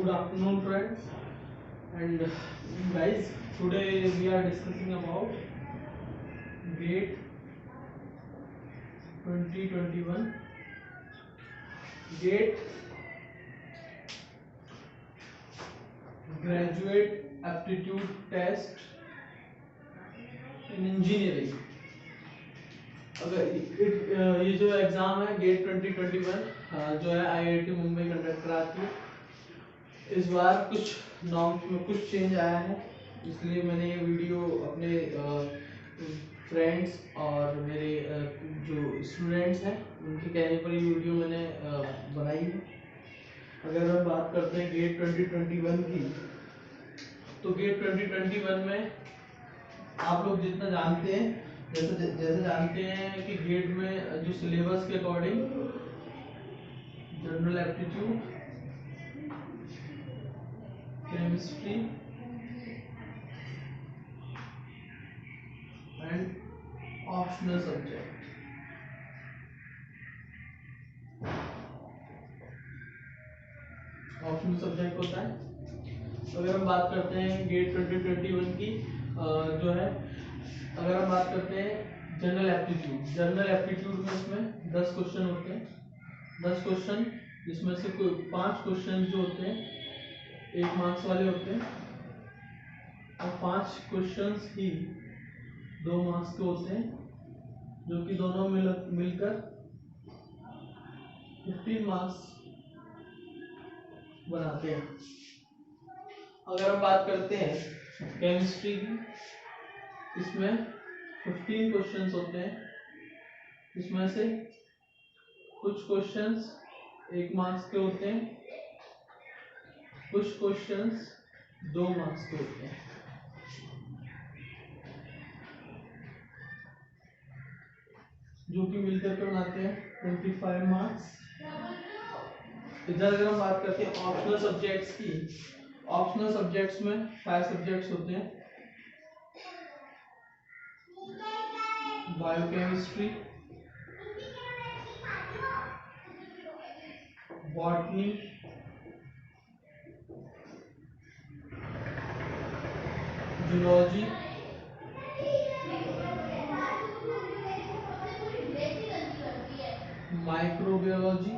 Good afternoon, friends and guys. Today we are discussing about GATE 2021. GATE Graduate Aptitude Test in Engineering. अगर ये जो exam है gate 2021 जो है IIT Mumbai conduct कराती है। इस बार कुछ नॉर्म्स में कुछ चेंज आया है, इसलिए मैंने ये वीडियो अपने फ्रेंड्स और मेरे जो स्टूडेंट्स हैं उनके कहने पर ये वीडियो मैंने बनाई है। अगर हम बात करते हैं गेट 2021 की, तो गेट 2021 में आप लोग जितना जानते हैं, जैसे जानते हैं कि गेट में जो सिलेबस के according general aptitude, chemistry and optional subject, optional subject होता है। अगर हम बात करते हैं गेट 2021 की जो है, अगर हम बात करते हैं जनरल एप्टीट्यूड में इसमें 10 क्वेश्चन होते हैं। 10 क्वेश्चन, जिसमें से कोई 5 क्वेश्चन जो होते हैं 1 मार्क्स वाले होते हैं और 5 क्वेश्चंस ही 2 मार्क्स के होते हैं, जो कि दोनों मिलकर 15 मार्क्स बनाते हैं। अगर हम बात करते हैं केमिस्ट्री की, इसमें 15 क्वेश्चंस होते हैं, इसमें से कुछ क्वेश्चंस 1 मार्क्स के होते हैं, कुछ क्वेश्चंस 2 मार्क्स के होते हैं। जो कि मिलकर के बनाते हैं 25 मार्क्स। इधर अगर हम बात करते हैं ऑप्शनल सब्जेक्ट्स की, ऑप्शनल सब्जेक्ट्स में 5 सब्जेक्ट्स होते हैं। Biochemistry, botany, zoology, microbiology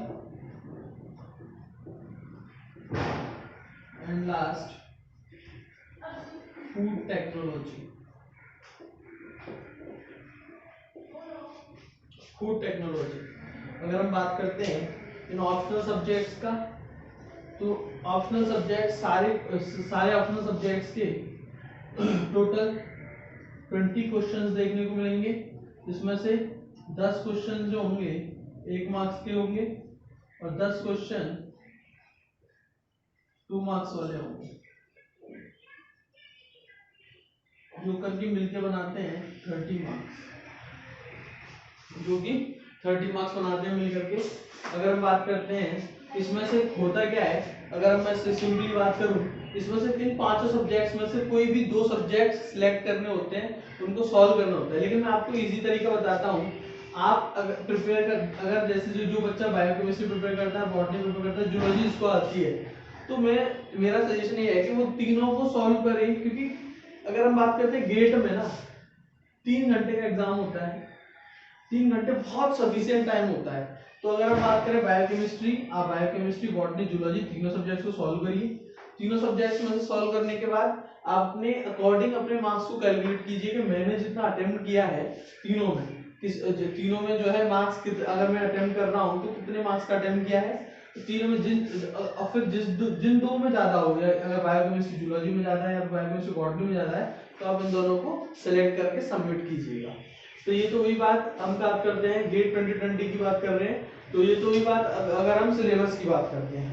and last food technology. अगर हम बात करते हैं इन ऑप्शनल सब्जेक्ट्स का, तो ऑप्शनल सब्जेक्ट सारे ऑप्शनल सब्जेक्ट्स के टोटल 20 क्वेश्चंस देखने को मिलेंगे, जिसमें से 10 क्वेश्चन जो होंगे 1 मार्क्स के होंगे और 10 क्वेश्चन 2 मार्क्स वाले होंगे, जो करके मिलके बनाते हैं 30 मार्क्स, जो कि 30 मार्क्स बनाते हैं मिलकर के। अगर हम बात करते हैं इसमें से होता क्या है, अगर मैं सिंपली बात करूं, इसमें से इन 5 सब्जेक्ट्स में से कोई भी 2 सब्जेक्ट सिलेक्ट करने होते हैं, उनको सॉल्व करना होता है। लेकिन मैं आपको इजी तरीका बताता हूं। आप अगर जैसे जो बच्चा बायोकेमिस्ट्री प्रिपेयर करता है, बॉटनी प्रिपेयर करता है, जूलॉजी इसको आती है, तो मेरा सजेशन ये है कि वो तीनों को सॉल्व करें। क्योंकि अगर हम बात करते हैं गेट में ना 3 घंटे का एग्जाम होता है, 3 घंटे बहुत सफिशिएंट टाइम होता है। तो अगर हम बात करें बायोकेमिस्ट्री, आप बायोकेमिस्ट्री, बॉटनी, जूलॉजी तीनों सब्जेक्ट्स को सॉल्व करिए। तीनों सब्जेक्ट्स में से सॉल्व करने के बाद आपने अकॉर्डिंग अपने मार्क्स को कैलकुलेट कीजिए कि मैंने जितना अटेम्प्ट किया है तीनों में जो है मार्क्स, अगर मैं अटेम्प्ट कर रहा हूँ तो कितने मार्क्स का अटेम्प्ट किया है। तो तीनों में फिर जिन दो में ज्यादा हो गया, अगर बायोकेमिस्ट्री जूलॉजी में ज्यादा है या बायोकेमिस्ट्री बॉटनी में ज्यादा है, तो आप इन दोनों को सिलेक्ट करके सबमिट कीजिएगा। तो ये तो वही बात हम बात करते हैं, गेट 2020 की बात कर रहे हैं। तो ये तो वही बात अगर हम सिलेबस की बात करते हैं।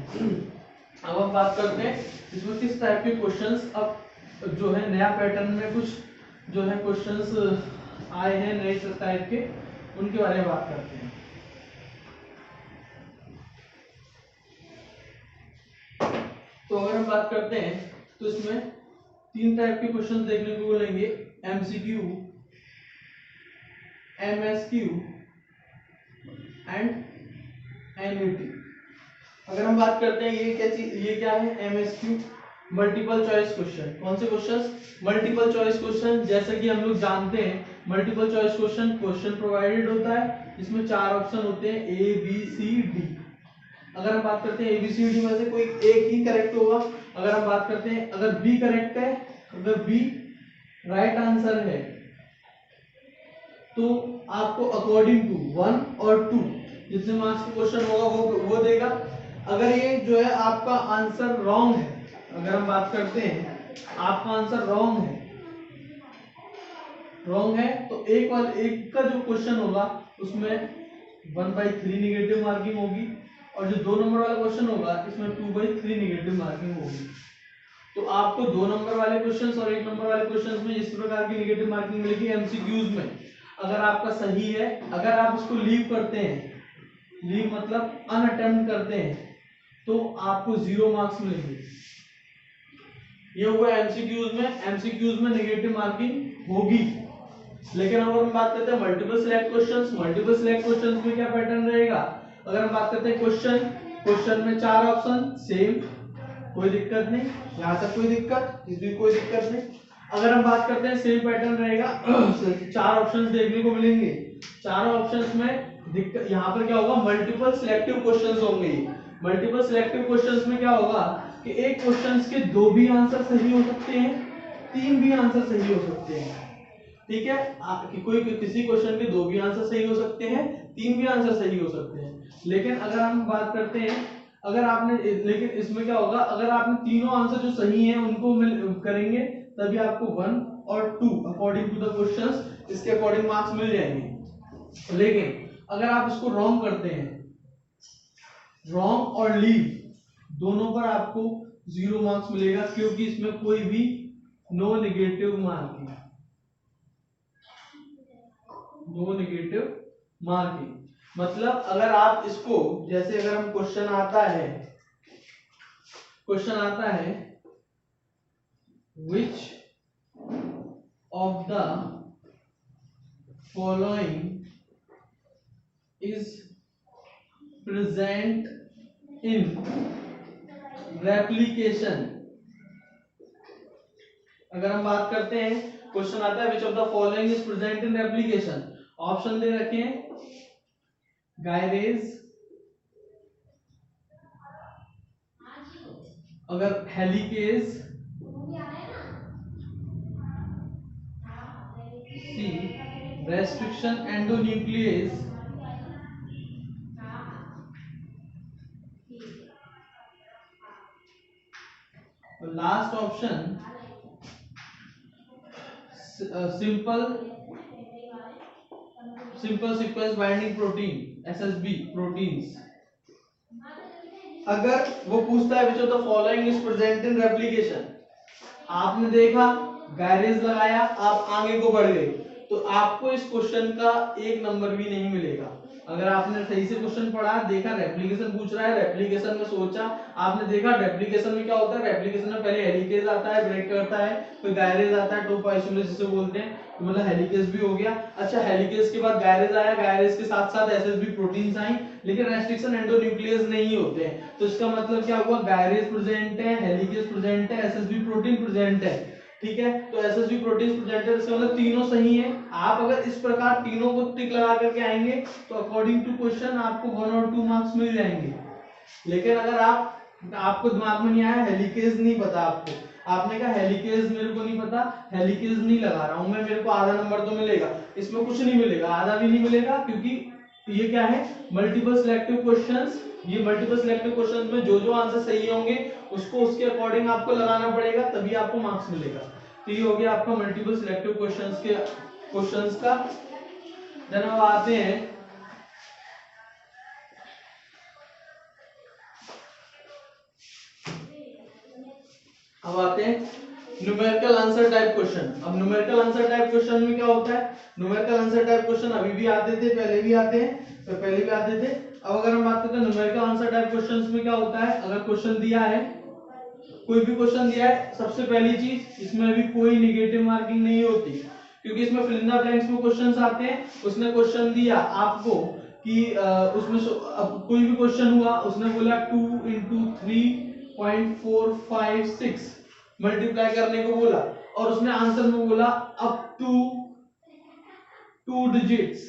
अब हम बात करते हैं इसमें किस टाइप के क्वेश्चंस अब जो है नया पैटर्न में कुछ जो है क्वेश्चंस आए हैं नए टाइप के, उनके बारे में बात करते हैं। तो अगर हम बात करते हैं तो इसमें 3 टाइप के क्वेश्चंस देखने को मिलेंगे, एमसीक्यू, MSQ एंड NUT। अगर हम बात करते हैं ये क्या चीज, ये क्या है, एमएसक्यू मल्टीपल चॉइस क्वेश्चन। कौन से क्वेश्चन? Multiple choice question. जैसे कि हम लोग जानते हैं मल्टीपल चॉइस क्वेश्चन प्रोवाइडेड होता है, इसमें 4 ऑप्शन होते हैं ए बी सी डी। अगर हम बात करते हैं ए बी सी डी में से कोई एक ही करेक्ट होगा। अगर हम बात करते हैं अगर बी करेक्ट है, अगर बी राइट आंसर है तो आपको अकॉर्डिंग टू 1 और 2 जितने मार्क्स का क्वेश्चन होगा वो देगा। अगर ये जो है आपका आंसर रॉन्ग है, अगर हम बात करते हैं आपका आंसर रॉन्ग है तो एक का जो क्वेश्चन होगा उसमें 1/3 निगेटिव मार्किंग होगी, और जो 2 नंबर वाला क्वेश्चन होगा इसमें 2/3 निगेटिव मार्किंग होगी। तो आपको 2 नंबर वाले क्वेश्चंस और 1 नंबर वाले क्वेश्चंस में इस प्रकार की निगेटिव मार्किंग मिलेगी एमसीक्यूज में। अगर आपका सही है, अगर आप इसको लीव करते हैं, लीव मतलब अनअटेम्प्ट करते हैं, तो आपको 0 मार्क्स मिलेंगे। ये हुआ एमसीक्यूज में निगेटिव मार्किंग होगी। लेकिन अगर हम बात करते हैं मल्टीपल सिलेक्ट क्वेश्चंस में क्या पैटर्न रहेगा? अगर हम बात करते हैं क्वेश्चन में 4 ऑप्शन सेम, कोई दिक्कत नहीं, यहां तक कोई दिक्कत, इसमें कोई दिक्कत नहीं। अगर हम बात करते हैं सेम पैटर्न रहेगा, 4 ऑप्शंस देखने को मिलेंगे। 4 ऑप्शंस में दिक्कत यहाँ पर क्या होगा, मल्टीपल सिलेक्टिव क्वेश्चंस होंगे। मल्टीपल सिलेक्टिव क्वेश्चंस में क्या होगा कि एक क्वेश्चंस के 2 भी आंसर सही हो सकते हैं, 3 भी आंसर सही हो सकते हैं। ठीक है, कि कोई किसी क्वेश्चन के 2 भी आंसर सही हो सकते हैं, 3 भी आंसर सही हो सकते हैं। लेकिन अगर हम बात करते हैं लेकिन इसमें क्या होगा, अगर आपने तीनों आंसर जो सही हैं उनको करेंगे तभी आपको 1 और 2 अकॉर्डिंग टू द क्वेश्चंस इसके अकॉर्डिंग मार्क्स मिल जाएंगे। लेकिन अगर आप इसको रॉन्ग करते हैं, रॉन्ग और लीव दोनों पर आपको 0 मार्क्स मिलेगा, क्योंकि इसमें कोई भी नो नेगेटिव मार्किंग। मतलब अगर आप इसको, जैसे अगर हम क्वेश्चन आता है which of the following is present in replication। अगर हम बात करते हैं, क्वेश्चन आता है which of the following is present in replication, option दे रखे हैं गायरेज, अगर हेलिकेज, सी रेस्ट्रिक्शन एंडोन्यूक्लियस, और last option simple sequence binding protein SSB proteins. अगर वो पूछता है which of the following is present in replication, आपने देखा गायरेज लगाया, आप आगे को बढ़ गए, तो आपको इस क्वेश्चन का 1 नंबर भी नहीं मिलेगा। अगर आपने सही से क्वेश्चन पढ़ा, देखा रेप्लिकेशन पूछ रहा है, रेप्लिकेशन में सोचा, आपने देखा रेप्लिकेशन में क्या होता है, रेप्लिकेशन में पहले हेलिकेज आता है, ब्रेक करता है, फिर गायरेज आता है, टॉप आइसोमेरेज जिसे बोलते हैं, तो मतलब हेलिकेज भी हो गया। अच्छा, हेलिकेज के बाद गायरेज आया, गायरेज के साथ साथ एसएसबी प्रोटीन्स आई, लेकिन रेस्ट्रिक्शन एंडोन्यूक्लियस नहीं होते हैं, तो इसका मतलब क्या हुआ, गायरेज प्रेजेंट है, हेलिकेज प्रेजेंट है, एसएसबी प्रोटीन प्रेजेंट है। ठीक है, तो एसएसबी प्रोटीन प्रेजेंट है, इसका मतलब तीनों सही है। आप अगर इस प्रकार तीनों को टिक लगा करके आएंगे तो अकॉर्डिंग टू क्वेश्चन आपको 1 और 2 मार्क्स मिल जाएंगे। लेकिन अगर आपको दिमाग में नहीं आया, हेलिकेज नहीं पता आपने कहा हेलिकेज मेरे को नहीं पता, हेलिकेज नहीं लगा रहा हूं मैं, मेरे को आधा नंबर तो मिलेगा, इसमें कुछ नहीं मिलेगा, आधा भी नहीं मिलेगा, क्योंकि ये क्या है, मल्टीपल सिलेक्टिव क्वेश्चंस। ये मल्टीपल सिलेक्टिव क्वेश्चंस में जो आंसर सही होंगे उसको उसके अकॉर्डिंग आपको लगाना पड़ेगा, तभी आपको मार्क्स मिलेगा। तो ये हो गया आपका मल्टीपल सिलेक्टिव क्वेश्चंस का। देन अब आते हैं न्यूमेरिकल आंसर टाइप क्वेश्चन। अब न्यूमेरिकल आंसर टाइप क्वेश्चन में क्या होता है, न्यूमेरिकल आंसर टाइप क्वेश्चन अभी भी आते थे, पहले भी आते थे। अब अगर हम बात करते हैं न्यूमेरिकल आंसर टाइप क्वेश्चंस में क्या होता है, अगर क्वेश्चन दिया है, कोई भी क्वेश्चन दिया है, सबसे पहली चीज इसमें भी कोई नेगेटिव मार्किंग नहीं होती, क्योंकि इसमें फिल इन द ब्लैंक्स में क्वेश्चंस आते हैं। उसने क्वेश्चन दिया आपको कि उसमें अब कोई भी क्वेश्चन हुआ, उसने बोला 2 × 3.456 मल्टीप्लाई करने को बोला और उसने आंसर में बोला अप टू 2 डिजिट्स,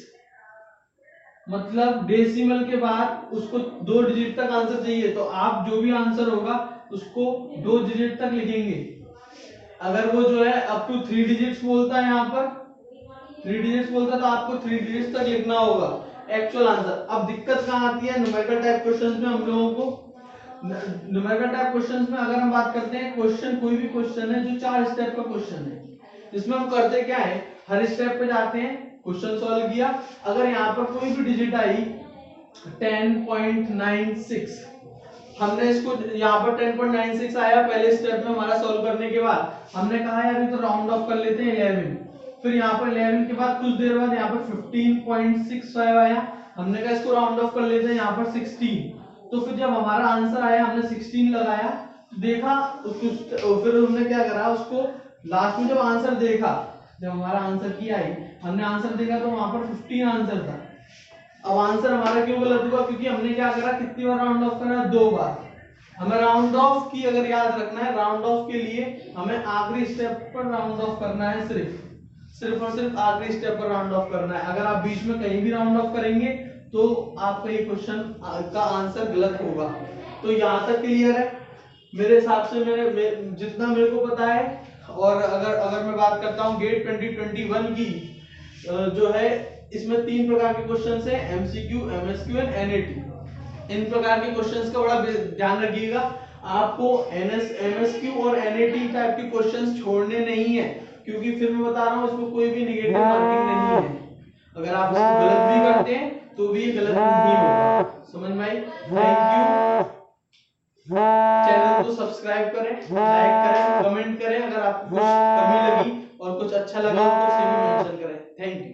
मतलब डेसिमल के बाद उसको 2 डिजिट तक आंसर चाहिए, तो आप जो भी आंसर होगा उसको 2 डिजिट तक लिखेंगे। अगर वो जो है अप टू 3 डिजिट्स बोलता है, यहाँ पर 3 डिजिट्स बोलता है तो आपको 3 डिजिट्स तक लिखना होगा एक्चुअल आंसर। अब दिक्कत कहाँ आती है न्यूमेरिकल टाइप क्वेश्चंस में हम लोगों को? न्यूमेरिकल टाइप क्वेश्चंस में अगर हम बात करते हैं, क्वेश्चन कोई भी क्वेश्चन है जो 4 स्टेप का क्वेश्चन है, इसमें हम करते क्या है, हर स्टेप पे जाते हैं, क्वेश्चन सॉल्व किया, अगर यहाँ पर कोई भी डिजिट आई 10.96, हमने इसको यहाँ पर 10.96 आया पहले स्टेप में हमारा सॉल्व करने के बाद, हमने कहा यार ये तो राउंड ऑफ कर लेते हैं 11, फिर यहाँ पर 11 के बाद कुछ देर बाद यहाँ पर 15.65 आया, हमने कहा इसको राउंड ऑफ कर लेते हैं यहाँ पर 16, तो फिर जब हमारा आंसर आया हमने 16 लगाया, तो देखा उसको, फिर हमने क्या करा, उसको लास्ट में जब आंसर देखा, जब हमारा आंसर की आई, हमने आंसर देखा तो वहां पर 15 आंसर था। अब आंसर हमारा क्यों गलत हुआ? क्योंकि हमने क्या करा, कितनी बार राउंड ऑफ करा, 2 बार। हमें राउंड ऑफ की अगर याद रखना है, राउंड ऑफ के लिए हमें आखिरी स्टेप पर राउंड ऑफ करना है, सिर्फ और सिर्फ आखिरी स्टेप पर राउंड ऑफ करना है। अगर आप बीच में कहीं भी राउंड ऑफ करेंगे तो आपका ये क्वेश्चन का आंसर गलत होगा। तो यहाँ तक क्लियर है मेरे हिसाब से, जितना मेरे को पता है। और अगर मैं बात करता हूँ गेट 2021 की, जो है इसमें 3 प्रकार के क्वेश्चंस है, एमसीक्यू, एमएसक्यू एंड एनएटी। इन प्रकार के क्वेश्चंस का बड़ा ध्यान रखिएगा, आपको एमएसक्यू और एनएटी टाइप के क्वेश्चंस छोड़ने नहीं है, क्योंकि फिर मैं बता रहा हूँ इसमें कोई भी नेगेटिव मार्किंग नहीं है। अगर आप इसको गलत भी करते हैं तो भी ये गलत नहीं होगा। समझ में आई? Thank you. चैनल को सब्सक्राइब करें, लाइक करें, कमेंट करें, अगर आपको कुछ कमी लगी और कुछ अच्छा लगा तो उसे भी मेंशन करें। Thank you.